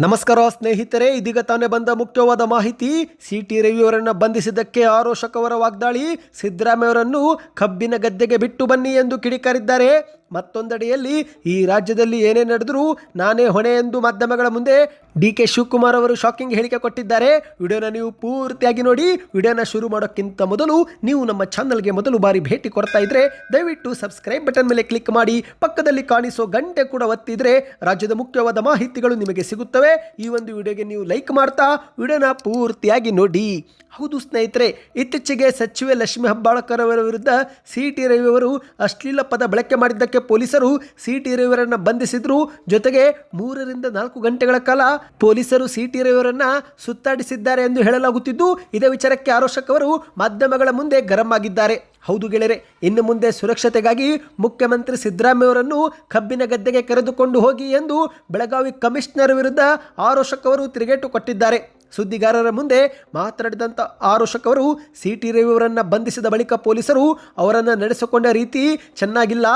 ನಮಸ್ಕಾರ ಸ್ನೇಹಿತರೆ, ಇದೀಗ ತಾನೇ ಬಂದ ಮುಖ್ಯವಾದ ಮಾಹಿತಿ. ಸಿಟಿ ರವಿಯವರನ್ನು ಬಂಧಿಸಿದ್ದಕ್ಕೆ ಆರೋಷಕವರ ವಾಗ್ದಾಳಿ. ಸಿದ್ದರಾಮಯ್ಯವರನ್ನು ಕಬ್ಬಿನ ಗದ್ದೆಗೆ ಬಿಟ್ಟು ಬನ್ನಿ ಎಂದು ಕಿಡಿಕಾರಿದ್ದಾರೆ. ಮತ್ತೊಂದೆಡೆಯಲ್ಲಿ ಈ ರಾಜ್ಯದಲ್ಲಿ ಏನೇ ನಡೆದರೂ ನಾನೇ ಹೊಣೆ ಎಂದು ಮಾಧ್ಯಮಗಳ ಮುಂದೆ ಡಿ.ಕೆ. ಶಿವಕುಮಾರ್ ಅವರು ಶಾಕಿಂಗ್ ಹೇಳಿಕೆ ಕೊಟ್ಟಿದ್ದಾರೆ. ವಿಡಿಯೋನ ನೀವು ಪೂರ್ತಿಯಾಗಿ ನೋಡಿ. ವಿಡಿಯೋನ ಶುರು ಮಾಡೋಕ್ಕಿಂತ ಮೊದಲು ನೀವು ನಮ್ಮ ಚಾನಲ್ಗೆ ಮೊದಲು ಬಾರಿ ಭೇಟಿ ಕೊಡ್ತಾ ಇದ್ರೆ ದಯವಿಟ್ಟು ಸಬ್ಸ್ಕ್ರೈಬ್ ಬಟನ್ ಮೇಲೆ ಕ್ಲಿಕ್ ಮಾಡಿ. ಪಕ್ಕದಲ್ಲಿ ಕಾಣಿಸೋ ಗಂಟೆ ಕೂಡ ಒತ್ತಿದ್ರೆ ರಾಜ್ಯದ ಮುಖ್ಯವಾದ ಮಾಹಿತಿಗಳು ನಿಮಗೆ ಸಿಗುತ್ತವೆ. ಈ ಒಂದು ವಿಡಿಯೋಗೆ ನೀವು ಲೈಕ್ ಮಾಡ್ತಾ ವಿಡಿಯೋನ ಪೂರ್ತಿಯಾಗಿ ನೋಡಿ. ಹೌದು ಸ್ನೇಹಿತರೆ, ಇತ್ತೀಚೆಗೆ ಸಚಿವೆ ಲಕ್ಷ್ಮೀ ಹೆಬ್ಬಾಳ್ಕರ್ ಅವರ ವಿರುದ್ಧ ಸಿ.ಟಿ. ರವಿಯವರು ಅಶ್ಲೀಲ ಪದ ಬಳಕೆ ಮಾಡಿದ್ದಕ್ಕೆ ಪೊಲೀಸರು ಸಿ.ಟಿ. ರವಿಯವರನ್ನು ಬಂಧಿಸಿದ್ರು. ಜೊತೆಗೆ 3 ರಿಂದ 4 ಗಂಟೆಗಳ ಕಾಲ ಪೊಲೀಸರು ಸಿ.ಟಿ. ರವಿಯವರನ್ನ ಸುತ್ತಾಡಿಸಿದ್ದಾರೆ ಎಂದು ಹೇಳಲಾಗುತ್ತಿದ್ದು, ಇದೇ ವಿಚಾರಕ್ಕೆ ಆರೋಷಕವರು ಮಾಧ್ಯಮಗಳ ಮುಂದೆ ಗರಂ ಆಗಿದ್ದಾರೆ. ಹೌದು ಗೆಳೆಯರೆ, ಇನ್ನು ಮುಂದೆ ಸುರಕ್ಷತೆಗಾಗಿ ಮುಖ್ಯಮಂತ್ರಿ ಸಿದ್ದರಾಮಯ್ಯವರನ್ನು ಕಬ್ಬಿನ ಗದ್ದೆಗೆ ಕರೆದುಕೊಂಡು ಹೋಗಿ ಎಂದು ಬೆಳಗಾವಿ ಕಮಿಷನರ್ ವಿರುದ್ಧ ಆರೋಷಕವರು ತಿರುಗೇಟು ಕೊಟ್ಟಿದ್ದಾರೆ. ಸುದ್ದಿಗಾರರ ಮುಂದೆ ಮಾತನಾಡಿದಂಥ ಆರೋಷಕವರು ಸಿ.ಟಿ. ರವಿಯವರನ್ನು ಬಂಧಿಸಿದ ಬಳಿಕ ಪೊಲೀಸರು ಅವರನ್ನು ನಡೆಸಿಕೊಂಡ ರೀತಿ ಚೆನ್ನಾಗಿಲ್ಲ.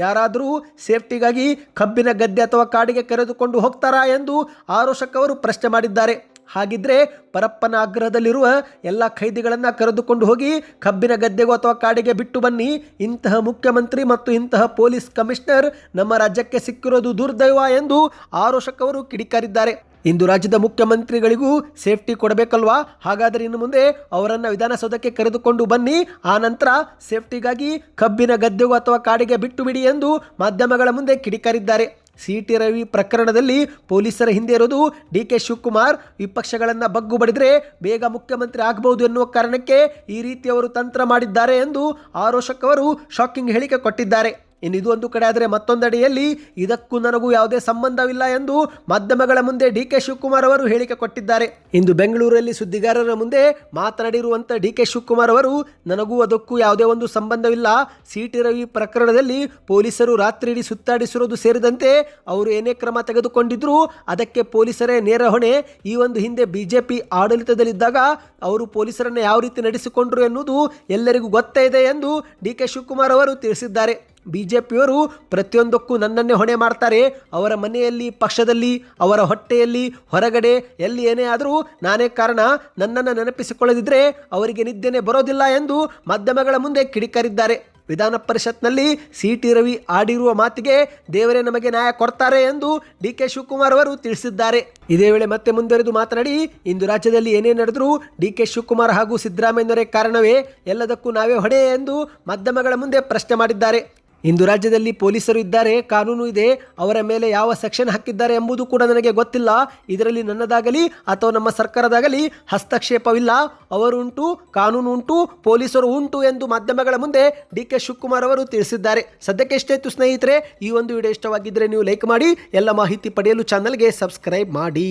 ಯಾರಾದರೂ ಸೇಫ್ಟಿಗಾಗಿ ಕಬ್ಬಿನ ಗದ್ದೆ ಅಥವಾ ಕಾಡಿಗೆ ಕರೆದುಕೊಂಡು ಹೋಗ್ತಾರಾ ಎಂದು ಆರೋಷಕವರು ಪ್ರಶ್ನೆ ಮಾಡಿದ್ದಾರೆ. ಹಾಗಿದ್ರೆ ಪರಪ್ಪನ ಆಗ್ರಹದಲ್ಲಿರುವ ಎಲ್ಲ ಖೈದಿಗಳನ್ನು ಕರೆದುಕೊಂಡು ಹೋಗಿ ಕಬ್ಬಿನ ಗದ್ದೆಗೂ ಅಥವಾ ಕಾಡಿಗೆ ಬಿಟ್ಟು ಬನ್ನಿ. ಇಂತಹ ಮುಖ್ಯಮಂತ್ರಿ ಮತ್ತು ಇಂತಹ ಪೊಲೀಸ್ ಕಮಿಷನರ್ ನಮ್ಮ ರಾಜ್ಯಕ್ಕೆ ಸಿಕ್ಕಿರೋದು ದುರ್ದೈವ ಎಂದು ಆರೋಷಕವರು ಕಿಡಿಕಾರಿದ್ದಾರೆ. ಇಂದು ರಾಜ್ಯದ ಮುಖ್ಯಮಂತ್ರಿಗಳಿಗೂ ಸೇಫ್ಟಿ ಕೊಡಬೇಕಲ್ವಾ? ಹಾಗಾದರೆ ಇನ್ನು ಮುಂದೆ ಅವರನ್ನು ವಿಧಾನಸೌಧಕ್ಕೆ ಕರೆದುಕೊಂಡು ಬನ್ನಿ, ಆ ನಂತರ ಸೇಫ್ಟಿಗಾಗಿ ಕಬ್ಬಿನ ಗದ್ದೆಗೂ ಅಥವಾ ಕಾಡಿಗೆ ಬಿಟ್ಟು ಬಿಡಿ ಎಂದು ಮಾಧ್ಯಮಗಳ ಮುಂದೆ ಕಿಡಿಕಾರಿದ್ದಾರೆ. ಸಿ.ಟಿ. ರವಿ ಪ್ರಕರಣದಲ್ಲಿ ಪೊಲೀಸರ ಹಿಂದೆ ಇರೋದು ಡಿ.ಕೆ. ಶಿವಕುಮಾರ್. ವಿಪಕ್ಷಗಳನ್ನು ಬಗ್ಗು ಬಡಿದರೆ ಬೇಗ ಮುಖ್ಯಮಂತ್ರಿ ಆಗಬಹುದು ಎನ್ನುವ ಕಾರಣಕ್ಕೆ ಈ ರೀತಿ ಅವರು ತಂತ್ರ ಮಾಡಿದ್ದಾರೆ ಎಂದು ಆರೋಷಕವರು ಶಾಕಿಂಗ್ ಹೇಳಿಕೆ ಕೊಟ್ಟಿದ್ದಾರೆ. ಇನ್ನು ಇದು ಒಂದು ಕಡೆ ಆದರೆ, ಮತ್ತೊಂದೆಡೆಯಲ್ಲಿ ಇದಕ್ಕೂ ನನಗೂ ಯಾವುದೇ ಸಂಬಂಧವಿಲ್ಲ ಎಂದು ಮಾಧ್ಯಮಗಳ ಮುಂದೆ ಡಿ.ಕೆ. ಶಿವಕುಮಾರ್ ಅವರು ಹೇಳಿಕೆ ಕೊಟ್ಟಿದ್ದಾರೆ. ಇಂದು ಬೆಂಗಳೂರಲ್ಲಿ ಸುದ್ದಿಗಾರರ ಮುಂದೆ ಮಾತನಾಡಿರುವಂಥ ಡಿ.ಕೆ. ಶಿವಕುಮಾರ್ ಅವರು, ನನಗೂ ಅದಕ್ಕೂ ಯಾವುದೇ ಒಂದು ಸಂಬಂಧವಿಲ್ಲ. ಸಿ.ಟಿ. ರವಿ ಪ್ರಕರಣದಲ್ಲಿ ಪೊಲೀಸರು ರಾತ್ರಿ ಇಡೀ ಸುತ್ತಾಡಿಸಿರೋದು ಸೇರಿದಂತೆ ಅವರು ಏನೇ ಕ್ರಮ ತೆಗೆದುಕೊಂಡಿದ್ರು ಅದಕ್ಕೆ ಪೊಲೀಸರೇ ನೇರ ಹೊಣೆ. ಈ ಒಂದು ಹಿಂದೆ ಬಿಜೆಪಿ ಆಡಳಿತದಲ್ಲಿದ್ದಾಗ ಅವರು ಪೊಲೀಸರನ್ನು ಯಾವ ರೀತಿ ನಡೆಸಿಕೊಂಡ್ರು ಎನ್ನುವುದು ಎಲ್ಲರಿಗೂ ಗೊತ್ತೇ ಇದೆ ಎಂದು ಡಿ.ಕೆ. ಶಿವಕುಮಾರ್ ಅವರು ತಿಳಿಸಿದ್ದಾರೆ. ಬಿಜೆಪಿಯವರು ಪ್ರತಿಯೊಂದಕ್ಕೂ ನನ್ನನ್ನೇ ಹೊಣೆ ಮಾಡ್ತಾರೆ. ಅವರ ಮನೆಯಲ್ಲಿ, ಪಕ್ಷದಲ್ಲಿ, ಅವರ ಹೊಟ್ಟೆಯಲ್ಲಿ, ಹೊರಗಡೆ ಎಲ್ಲಿ ಏನೇ ಆದರೂ ನಾನೇ ಕಾರಣ. ನನ್ನನ್ನು ನೆನಪಿಸಿಕೊಳ್ಳದಿದ್ದರೆ ಅವರಿಗೆ ನಿದ್ದೆನೇ ಬರೋದಿಲ್ಲ ಎಂದು ಮಾಧ್ಯಮಗಳ ಮುಂದೆ ಕಿಡಿಕಾರಿದ್ದಾರೆ. ವಿಧಾನ ಪರಿಷತ್ನಲ್ಲಿ ಸಿ.ಟಿ. ರವಿ ಆಡಿರುವ ಮಾತಿಗೆ ದೇವರೇ ನಮಗೆ ನ್ಯಾಯ ಕೊಡ್ತಾರೆ ಎಂದು ಡಿ.ಕೆ. ಶಿವಕುಮಾರ್ ಅವರು ತಿಳಿಸಿದ್ದಾರೆ. ಇದೇ ವೇಳೆ ಮತ್ತೆ ಮುಂದುವರೆದು ಮಾತನಾಡಿ, ಇಂದು ರಾಜ್ಯದಲ್ಲಿ ಏನೇ ನಡೆದರೂ ಡಿ.ಕೆ. ಶಿವಕುಮಾರ್ ಹಾಗೂ ಸಿದ್ದರಾಮಯ್ಯನವರೇ ಕಾರಣವೇ, ಎಲ್ಲದಕ್ಕೂ ನಾವೇ ಹೊಣೆ ಎಂದು ಮಾಧ್ಯಮಗಳ ಮುಂದೆ ಪ್ರಶ್ನೆ ಮಾಡಿದ್ದಾರೆ. ಇಂದು ರಾಜ್ಯದಲ್ಲಿ ಪೊಲೀಸರು ಇದ್ದಾರೆ, ಕಾನೂನು ಇದೆ. ಅವರ ಮೇಲೆ ಯಾವ ಸೆಕ್ಷನ್ ಹಾಕಿದ್ದಾರೆ ಎಂಬುದು ಕೂಡ ನನಗೆ ಗೊತ್ತಿಲ್ಲ. ಇದರಲ್ಲಿ ನನ್ನದಾಗಲಿ ಅಥವಾ ನಮ್ಮ ಸರ್ಕಾರದಾಗಲಿ ಹಸ್ತಕ್ಷೇಪವಿಲ್ಲ. ಅವರು ಉಂಟು, ಕಾನೂನು ಉಂಟು, ಪೊಲೀಸರು ಉಂಟು ಎಂದು ಮಾಧ್ಯಮಗಳ ಮುಂದೆ ಡಿ.ಕೆ. ಶಿವಕುಮಾರ್ ಅವರು ತಿಳಿಸಿದ್ದಾರೆ. ಸದ್ಯಕ್ಕೆ ಇಷ್ಟೇ ಇತ್ತು ಸ್ನೇಹಿತರೆ. ಈ ಒಂದು ವಿಡಿಯೋ ಇಷ್ಟವಾಗಿದ್ದರೆ ನೀವು ಲೈಕ್ ಮಾಡಿ. ಎಲ್ಲ ಮಾಹಿತಿ ಪಡೆಯಲು ಚಾನಲ್ಗೆ ಸಬ್ಸ್ಕ್ರೈಬ್ ಮಾಡಿ.